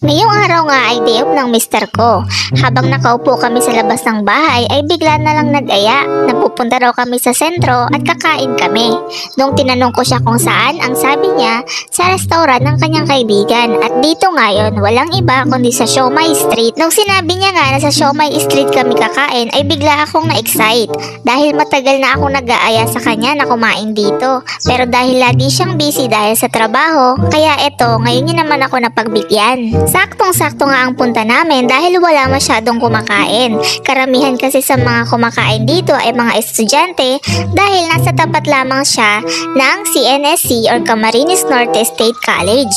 Ngayong araw nga ay day off ng mister ko. Habang nakaupo kami sa labas ng bahay ay bigla na lang nag-aya na pupunta raw kami sa sentro at kakain kami. Nung tinanong ko siya kung saan, ang sabi niya sa restaurant ng kanyang kaibigan. At dito ngayon, walang iba kundi sa Siomai Street. Nung sinabi niya nga na sa Siomai Street kami kakain ay bigla akong na-excite. Dahil matagal na akong nag-aaya sa kanya na kumain dito. Pero dahil lagi siyang busy dahil sa trabaho, kaya eto, ngayon niya naman ako napagbigyan. Saktong-sakto nga ang punta namin dahil wala masyadong kumakain. Karamihan kasi sa mga kumakain dito ay mga estudyante dahil nasa tapat lamang siya ng CNSC or Camarines Norte State College.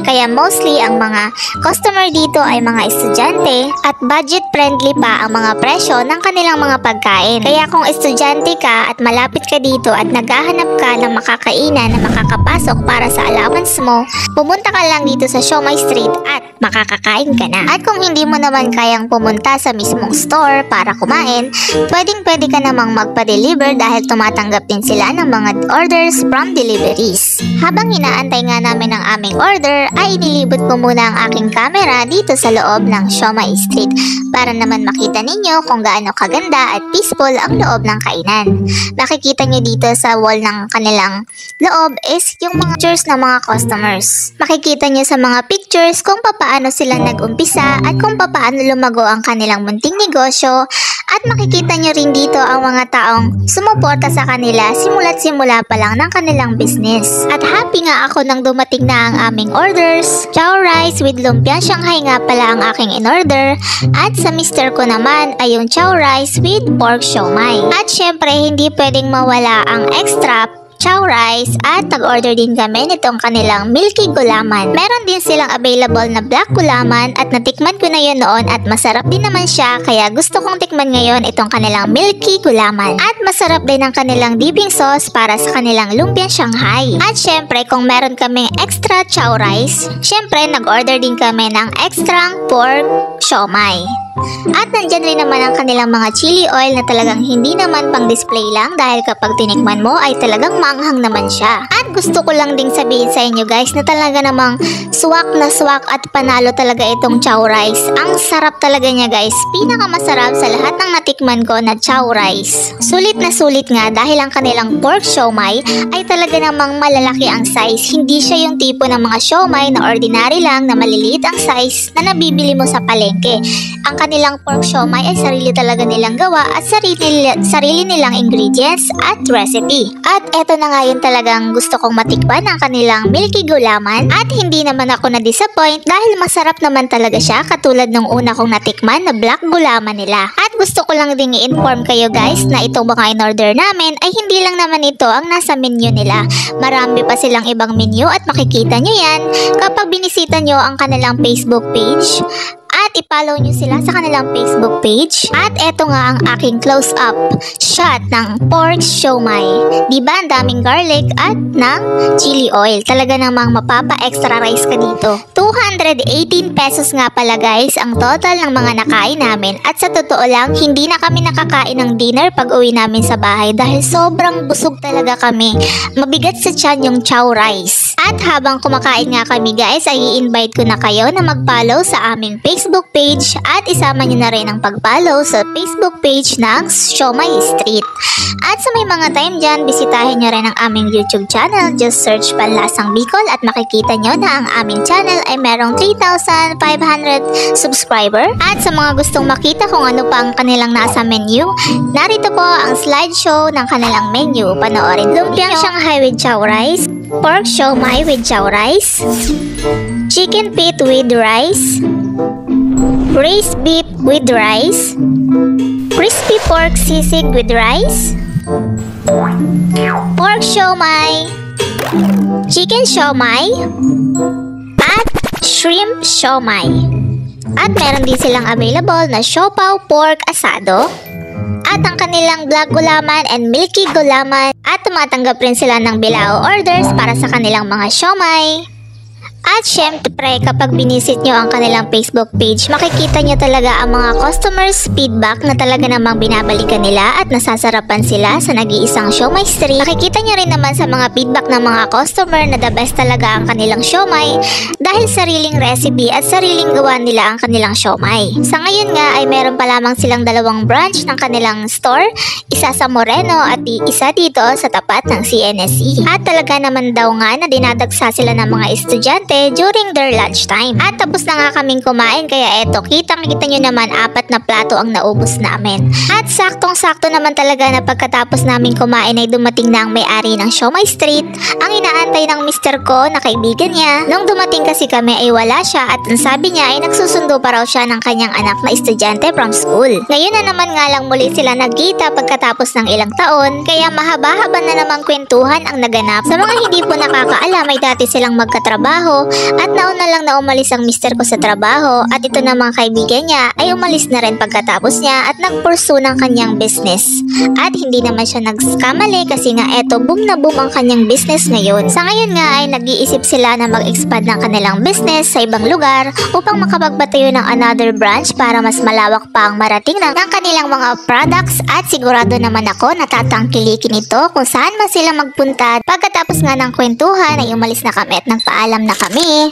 Kaya mostly ang mga customer dito ay mga estudyante at budget friendly pa ang mga presyo ng kanilang mga pagkain. Kaya kung estudyante ka at malapit ka dito at naghahanap ka ng makakainan na makakapasok para sa allowance mo, pumunta ka lang dito sa Siomai Street at makakakain ka na. At kung hindi mo naman kayang pumunta sa mismong store para kumain, pwede ka namang magpa-deliver dahil tumatanggap din sila ng mga orders from deliveries. Habang inaantay nga namin ang aming order, ay inilibot ko muna ang aking camera dito sa loob ng Siomai Street para naman makita ninyo kung gaano kaganda at peaceful ang loob ng kainan. Makikita nyo dito sa wall ng kanilang loob is yung mga pictures ng mga customers. Makikita nyo sa mga pictures kung paano sila nag-umpisa at kung paano lumago ang kanilang munting negosyo, at makikita nyo rin dito ang mga taong sumuporta sa kanila simula pa lang ng kanilang business. At happy nga ako nang dumating na ang aming orders. Chow rice with lumpia Shanghai nga pala ang aking in-order, at sa mister ko naman ay yung chow rice with pork siomai. At syempre hindi pwedeng mawala ang extra chow rice, at nag-order din kami nitong kanilang milky gulaman. Meron din silang available na black gulaman at natikman ko na yun noon at masarap din naman siya, kaya gusto kong tikman ngayon itong kanilang milky gulaman. At masarap din ang kanilang dipping sauce para sa kanilang lumpia Shanghai. At syempre kung meron kaming extra chow rice, syempre nag-order din kami ng extra pork siomai. At nandyan rin naman ang kanilang mga chili oil na talagang hindi naman pang display lang dahil kapag tinikman mo ay talagang maanghang naman siya. At gusto ko lang ding sabihin sa inyo guys na talaga namang swak na swak at panalo talaga itong chow rice. Ang sarap talaga niya guys, pinakamasarap sa lahat ng natikman ko na chow rice. Sulit na sulit nga dahil ang kanilang pork siomai ay talaga namang malalaki ang size. Hindi siya yung tipo ng mga siomai na ordinary lang na maliliit ang size na nabibili mo sa palengke. Ang kanilang pork siomai ay sarili talaga nilang gawa at sarili nilang ingredients at recipe. At eto na nga yun talagang gusto kong matikman ang kanilang milky gulaman, at hindi naman ako na-disappoint dahil masarap naman talaga siya katulad nung una kong natikman na black gulaman nila. At gusto ko lang ding i-inform kayo guys na itong mga in-order namin ay hindi lang naman ito ang nasa menu nila. Marami pa silang ibang menu at makikita nyo yan kapag binisita nyo ang kanilang Facebook page. At i-follow nyo sila sa kanilang Facebook page. At eto nga ang aking close-up shot ng pork siomai. Diba ang daming garlic at ng chili oil. Talaga namang mapapa-extra rice ka dito. 218 pesos nga pala guys ang total ng mga nakain namin. At sa totoo lang, hindi na kami nakakain ng dinner pag uwi namin sa bahay dahil sobrang busog talaga kami. Mabigat sa tiyan yung chow rice. At habang kumakain nga kami guys, ay i-invite ko na kayo na mag-follow sa aming Facebook page at isama nyo na rin ang pag-follow sa Facebook page ng Siomai Street. At sa may mga time dyan, bisitahin nyo rin ang aming YouTube channel. Just search Panlasang Bicol at makikita nyo na ang aming channel ay merong 3,500 subscriber. At sa mga gustong makita kung ano pa ang kanilang nasa menu, narito po ang slideshow ng kanilang menu. Panoorin lumpia Shanghai with chow rice, pork siomai with chow rice, chicken feet with rice, braised beef with rice, crispy pork sisig with rice, pork siomai, chicken siomai, at shrimp siomai. At meron din silang available na siopaw pork asado, at ang kanilang black gulaman and milky gulaman, at tumatanggap rin sila ng bilao orders para sa kanilang mga siomai. At syempre, kapag binisit nyo ang kanilang Facebook page, makikita nyo talaga ang mga customers feedback na talaga namang binabalikan nila at nasasarapan sila sa nag-iisang siomai street. Makikita nyo rin naman sa mga feedback ng mga customer na the best talaga ang kanilang siomai dahil sariling recipe at sariling gawa nila ang kanilang siomai. Sa ngayon nga ay meron pa lamang silang 2 branch ng kanilang store, isa sa Moreno at isa dito sa tapat ng CNSE. At talaga naman daw nga na dinadagsa sila ng mga estudyante during their lunch time. At tapos na nga kaming kumain kaya eto, kitang-kita nyo naman 4 na plato ang naubos namin. At saktong-sakto naman talaga na pagkatapos namin kumain ay dumating na ang may-ari ng Siomai Street, ang inaantay ng mister ko na kaibigan niya. Nung dumating kasi kami ay wala siya at ang sabi niya ay nagsusundo pa raw siya ng kanyang anak na estudyante from school. Ngayon na naman nga lang muli sila nagkita pagkatapos ng ilang taon, kaya mahaba-haba na namang kwentuhan ang naganap. Sa mga hindi po nakakaalam ay dati silang magkatrabaho at nauna lang na umalis ang mister ko sa trabaho at ito namang kaibigan niya ay umalis na rin pagkatapos niya at nag-pursue ng kanyang business. At hindi naman siya nagkamali kasi nga eto boom na boom ang kanyang business ngayon. Sa ngayon nga ay nag-iisip sila na mag-expand ng kanilang business sa ibang lugar upang makapagbatayo ng another branch para mas malawak pa ang marating ng kanilang mga products at sigurado naman ako natatangkilikin ito kung saan man sila magpunta. Pagkatapos nga ng kwentuhan ay umalis na kami at nagpaalam na kami.